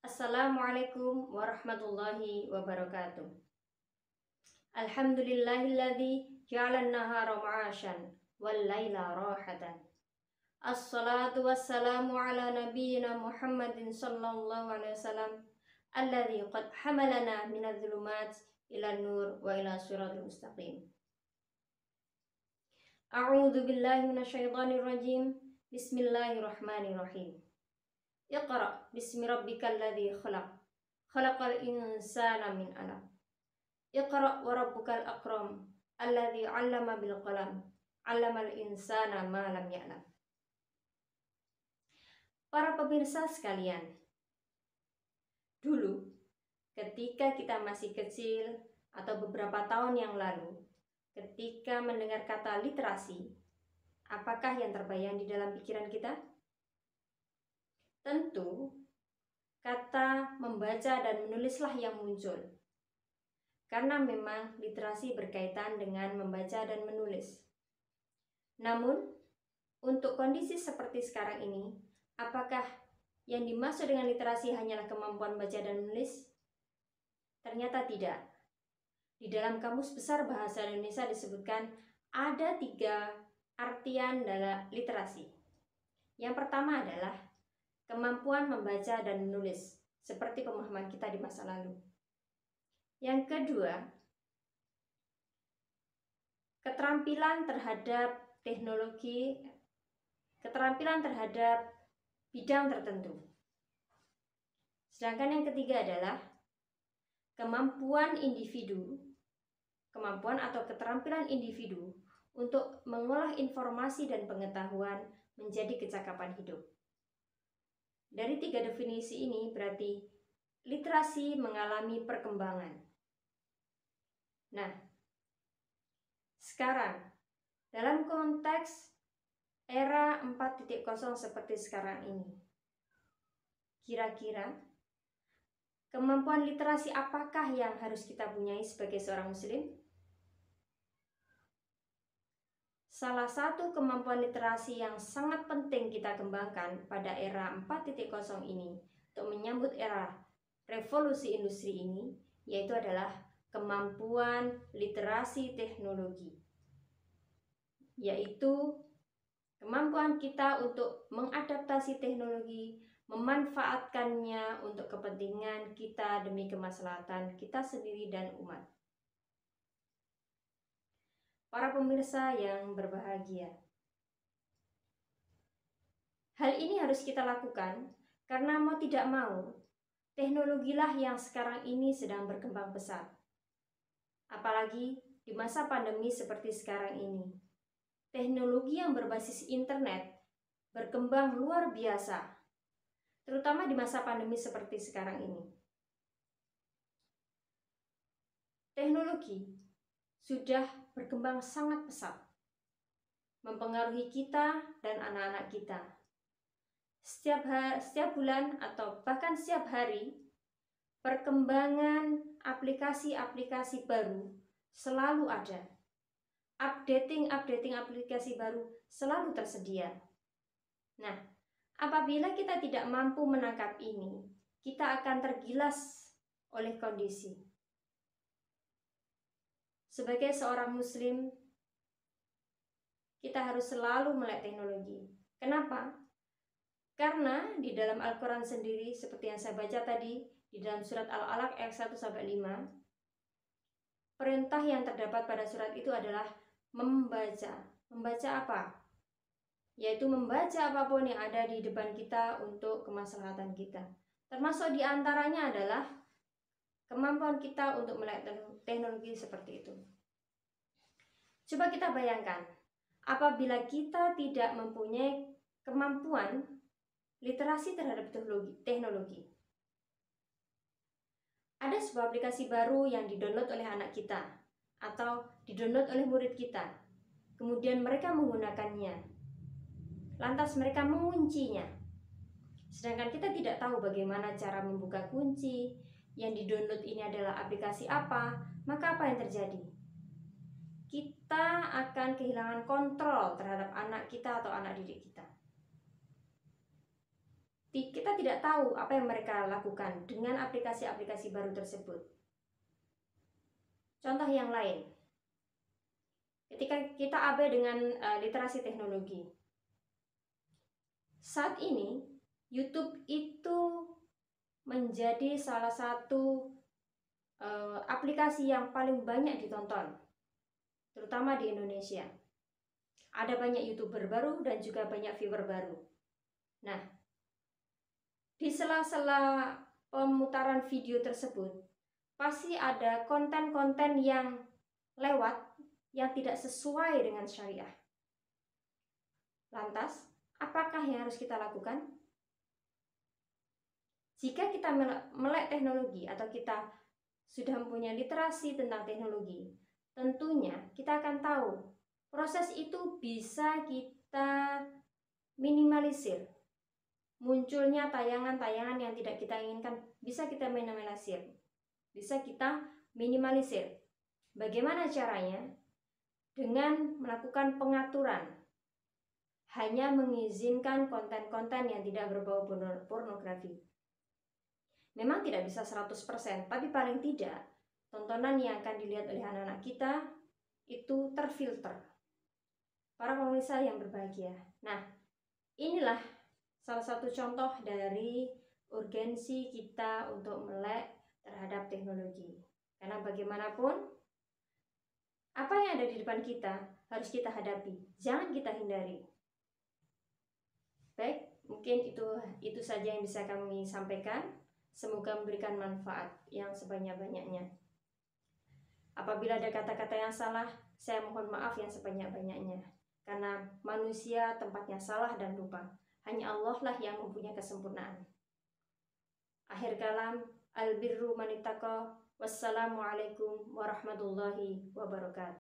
Assalamualaikum warahmatullahi wabarakatuh. Alhamdulillahilladzi ja'alan nahara ma'asyan wal laila rahatan. Assalatu wassalamu ala nabiyyina Muhammadin sallallahu alaihi wasallam alladzi qad hamalana minadh dhulumat ila nur wa ila siratal mustaqim. A'udzu billahi minasyaitonir rajim. Bismillahirrahmanirrahim. Iqra bismi rabbikal ladzi khalaq. Khalaqal insana min 'alaq. Iqra wa rabbukal akram. Alladzi 'allama bil qalam. 'Allamal insana ma lam ya'lam. Para pemirsa sekalian, dulu ketika kita masih kecil atau beberapa tahun yang lalu, ketika mendengar kata literasi, apakah yang terbayang di dalam pikiran kita? Tentu, kata membaca dan menulislah yang muncul. Karena memang literasi berkaitan dengan membaca dan menulis. Namun, untuk kondisi seperti sekarang ini, apakah yang dimaksud dengan literasi hanyalah kemampuan baca dan menulis? Ternyata tidak. Di dalam Kamus Besar Bahasa Indonesia disebutkan ada 3 artian dalam literasi. Yang pertama adalah kemampuan membaca dan menulis, seperti pemahaman kita di masa lalu. Yang kedua, keterampilan terhadap teknologi, keterampilan terhadap bidang tertentu. Sedangkan yang ketiga adalah kemampuan individu, kemampuan atau keterampilan individu untuk mengolah informasi dan pengetahuan menjadi kecakapan hidup. Dari 3 definisi ini berarti literasi mengalami perkembangan. Nah, sekarang dalam konteks era 4.0 seperti sekarang ini, kira-kira kemampuan literasi apakah yang harus kita punyai sebagai seorang muslim? Salah satu kemampuan literasi yang sangat penting kita kembangkan pada era 4.0 ini untuk menyambut era revolusi industri ini, yaitu adalah kemampuan literasi teknologi, yaitu kemampuan kita untuk mengadaptasi teknologi, memanfaatkannya untuk kepentingan kita demi kemaslahatan kita sendiri dan umat. Para pemirsa yang berbahagia, hal ini harus kita lakukan karena mau tidak mau, teknologilah yang sekarang ini sedang berkembang pesat. Apalagi di masa pandemi seperti sekarang ini. Teknologi yang berbasis internet berkembang luar biasa, terutama di masa pandemi seperti sekarang ini. Teknologi sudah berkembang sangat pesat, mempengaruhi kita dan anak-anak kita. Setiap bulan atau bahkan setiap hari, perkembangan aplikasi-aplikasi baru selalu ada. Updating aplikasi baru selalu tersedia. Nah, apabila kita tidak mampu menangkap ini, kita akan tergilas oleh kondisi. Sebagai seorang muslim, kita harus selalu melek teknologi. Kenapa? Karena di dalam Al-Quran sendiri, seperti yang saya baca tadi, di dalam surat Al-Alaq ayat 1-5, perintah yang terdapat pada surat itu adalah membaca. Membaca apa? Yaitu membaca apapun yang ada di depan kita untuk kemaslahatan kita. Termasuk diantaranya adalah kemampuan kita untuk melek teknologi seperti itu. Coba kita bayangkan, apabila kita tidak mempunyai kemampuan literasi terhadap teknologi. Ada sebuah aplikasi baru yang didownload oleh anak kita atau didownload oleh murid kita. Kemudian mereka menggunakannya. Lantas mereka menguncinya. Sedangkan kita tidak tahu bagaimana cara membuka kunci. Yang didownload ini adalah aplikasi apa, maka apa yang terjadi? Kita akan kehilangan kontrol terhadap anak kita atau anak didik kita. kita tidak tahu apa yang mereka lakukan dengan aplikasi-aplikasi baru tersebut. Contoh yang lain, ketika kita abai dengan literasi teknologi, saat ini YouTube itu menjadi salah satu aplikasi yang paling banyak ditonton, terutama di Indonesia. Ada banyak YouTuber baru dan juga banyak viewer baru. Nah, di sela-sela pemutaran video tersebut, pasti ada konten-konten yang lewat yang tidak sesuai dengan syariah. Lantas, apakah yang harus kita lakukan? Jika kita melek teknologi atau kita sudah mempunyai literasi tentang teknologi, tentunya kita akan tahu proses itu bisa kita minimalisir. Munculnya tayangan-tayangan yang tidak kita inginkan bisa kita minimalisir. Bagaimana caranya? Dengan melakukan pengaturan. Hanya mengizinkan konten-konten yang tidak berbau pornografi. Memang tidak bisa 100%, tapi paling tidak tontonan yang akan dilihat oleh anak-anak kita itu terfilter. Para pemirsa yang berbahagia. Nah, inilah salah satu contoh dari urgensi kita untuk melek terhadap teknologi. Karena bagaimanapun, apa yang ada di depan kita harus kita hadapi, jangan kita hindari. Baik, mungkin itu saja yang bisa kami sampaikan. Semoga memberikan manfaat yang sebanyak-banyaknya. Apabila ada kata-kata yang salah, saya mohon maaf yang sebanyak-banyaknya. Karena manusia tempatnya salah dan lupa. Hanya Allah lah yang mempunyai kesempurnaan. Akhir kalam, albirru man ittaqa. Wassalamualaikum warahmatullahi wabarakatuh.